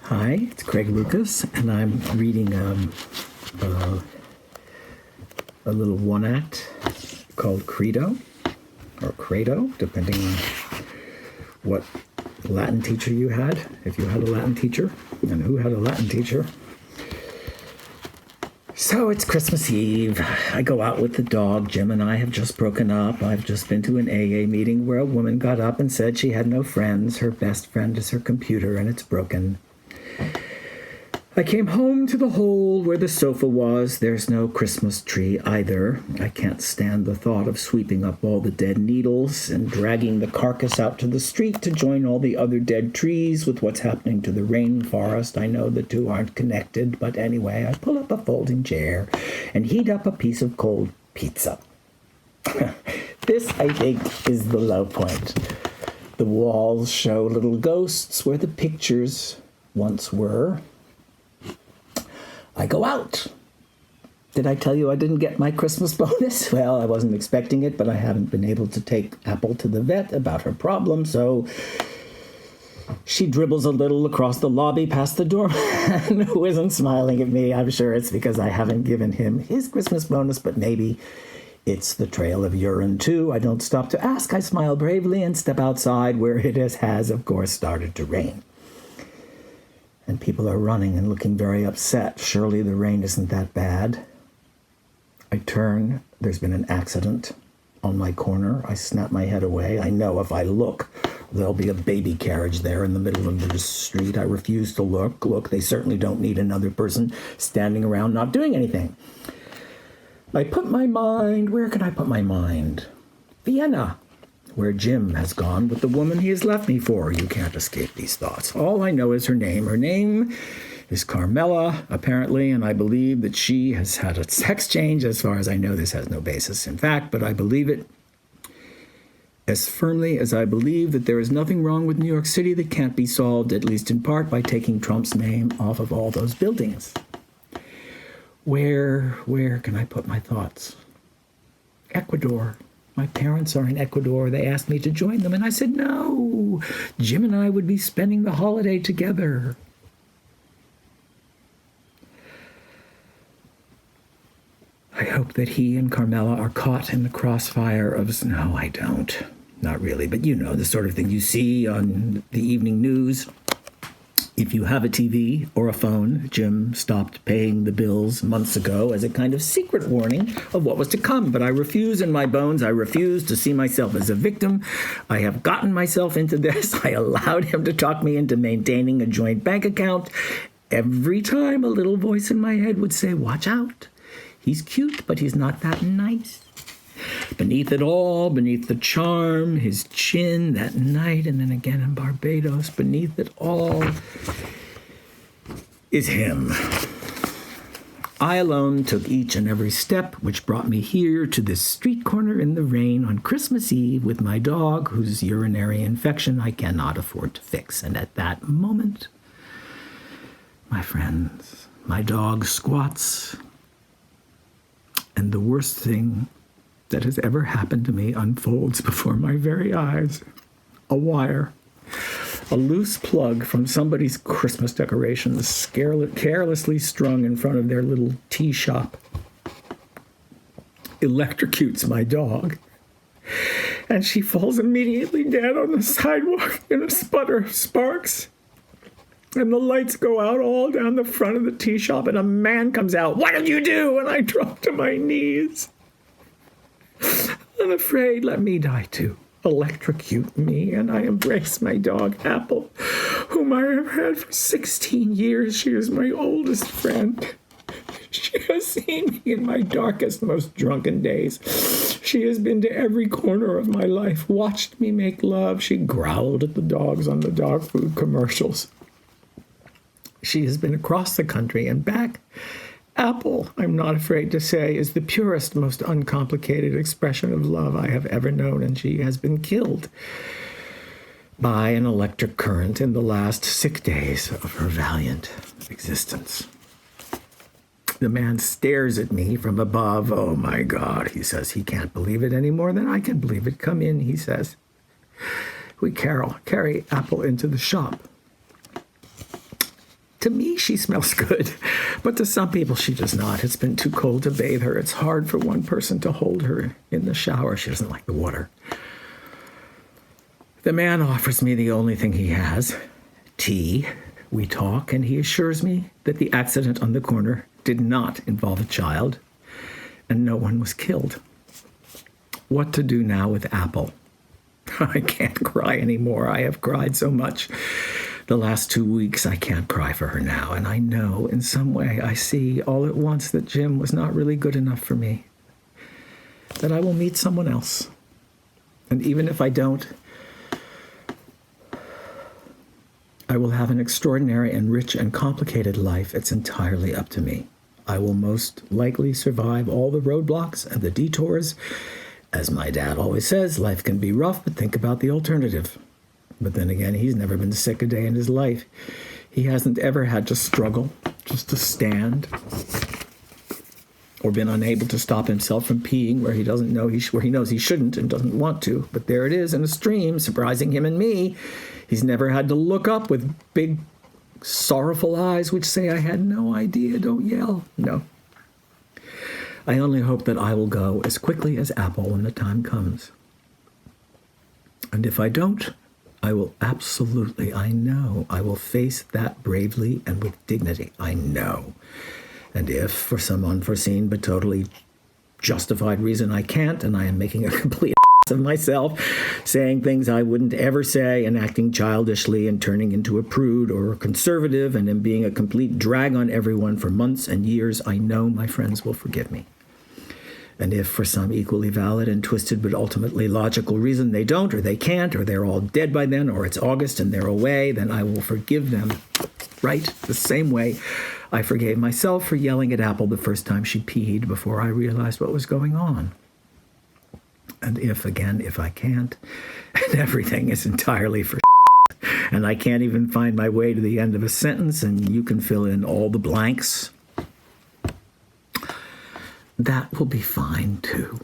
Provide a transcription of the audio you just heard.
Hi, it's Craig Lucas, and I'm reading a little one-act called Credo, or Credo, depending on what Latin teacher you had, if you had a Latin teacher, and who had a Latin teacher. So it's Christmas Eve. I go out with the dog. Jim and I have just broken up. I've just been to an AA meeting where a woman got up and said she had no friends. Her best friend is her computer, and it's broken. I came home to the hole where the sofa was. There's no Christmas tree either. I can't stand the thought of sweeping up all the dead needles and dragging the carcass out to the street to join all the other dead trees with what's happening to the rainforest. I know the two aren't connected, but anyway, I pull up a folding chair and heat up a piece of cold pizza. This, I think, is the low point. The walls show little ghosts where the pictures once were. I go out. Did I tell you I didn't get my Christmas bonus? Well, I wasn't expecting it, but I haven't been able to take Apple to the vet about her problem, so she dribbles a little across the lobby past the doorman who isn't smiling at me. I'm sure it's because I haven't given him his Christmas bonus, but maybe it's the trail of urine, too. I don't stop to ask. I smile bravely and step outside where it has, of course, started to rain. And people are running and looking very upset. Surely the rain isn't that bad. I turn. There's been an accident on my corner. I snap my head away. I know if I look, there'll be a baby carriage there in the middle of the street. I refuse to look. Look, they certainly don't need another person standing around not doing anything. I put my mind. Where can I put my mind? Vienna, where Jim has gone with the woman he has left me for. You can't escape these thoughts. All I know is her name. Her name is Carmela, apparently, and I believe that she has had a sex change. As far as I know, this has no basis in fact, but I believe it as firmly as I believe that there is nothing wrong with New York City that can't be solved, at least in part, by taking Trump's name off of all those buildings. Where can I put my thoughts? Ecuador. My parents are in Ecuador. They asked me to join them, and I said no. Jim and I would be spending the holiday together. I hope that he and Carmela are caught in the crossfire of... No, I don't. Not really, but you know, the sort of thing you see on the evening news. If you have a TV or a phone, Jim stopped paying the bills months ago as a kind of secret warning of what was to come. But I refuse in my bones. I refuse to see myself as a victim. I have gotten myself into this. I allowed him to talk me into maintaining a joint bank account. Every time a little voice in my head would say, watch out. He's cute, but he's not that nice. Beneath it all, beneath the charm, his chin that night and then again in Barbados, beneath it all is him. I alone took each and every step which brought me here to this street corner in the rain on Christmas Eve with my dog, whose urinary infection I cannot afford to fix. And at that moment, my friends, my dog squats, and the worst thing that has ever happened to me unfolds before my very eyes. A wire, a loose plug from somebody's Christmas decorations carelessly strung in front of their little tea shop electrocutes my dog, and she falls immediately dead on the sidewalk in a sputter of sparks. And the lights go out all down the front of the tea shop, and a man comes out. What did you do? And I drop to my knees. I'm afraid, let me die too. Electrocute me, and I embrace my dog, Apple, whom I have had for 16 years. She is my oldest friend. She has seen me in my darkest, most drunken days. She has been to every corner of my life, watched me make love. She growled at the dogs on the dog food commercials. She has been across the country and back. Apple, I'm not afraid to say, is the purest, most uncomplicated expression of love I have ever known, and she has been killed by an electric current in the last sick days of her valiant existence. The man stares at me from above. Oh, my God, he says. He can't believe it any more than I can believe it. Come in, he says. We carry Apple into the shop. To me, she smells good, but to some people she does not. It's been too cold to bathe her. It's hard for one person to hold her in the shower. She doesn't like the water. The man offers me the only thing he has, tea. We talk, and he assures me that the accident on the corner did not involve a child, and no one was killed. What to do now with Apple? I can't cry anymore. I have cried so much. The last 2 weeks, I can't cry for her now, and I know in some way I see all at once that Jim was not really good enough for me, that I will meet someone else. And even if I don't, I will have an extraordinary and rich and complicated life. It's entirely up to me. I will most likely survive all the roadblocks and the detours. As my dad always says, life can be rough, but think about the alternative. But then again, he's never been sick a day in his life. He hasn't ever had to struggle, just to stand, or been unable to stop himself from peeing where he doesn't know where he knows he shouldn't and doesn't want to. But there it is in a stream, surprising him and me. He's never had to look up with big, sorrowful eyes which say, I had no idea, don't yell. No. I only hope that I will go as quickly as Apple when the time comes. And if I don't, I will absolutely, I know, I will face that bravely and with dignity. I know. And if, for some unforeseen but totally justified reason, I can't, and I am making a complete of myself, saying things I wouldn't ever say, and acting childishly, and turning into a prude or a conservative, and then being a complete drag on everyone for months and years, I know my friends will forgive me. And if for some equally valid and twisted but ultimately logical reason they don't, or they can't, or they're all dead by then, or it's August and they're away, then I will forgive them, right? The same way I forgave myself for yelling at Apple the first time she peed before I realized what was going on. And if I can't, and everything is entirely for and I can't even find my way to the end of a sentence, and you can fill in all the blanks, that will be fine too.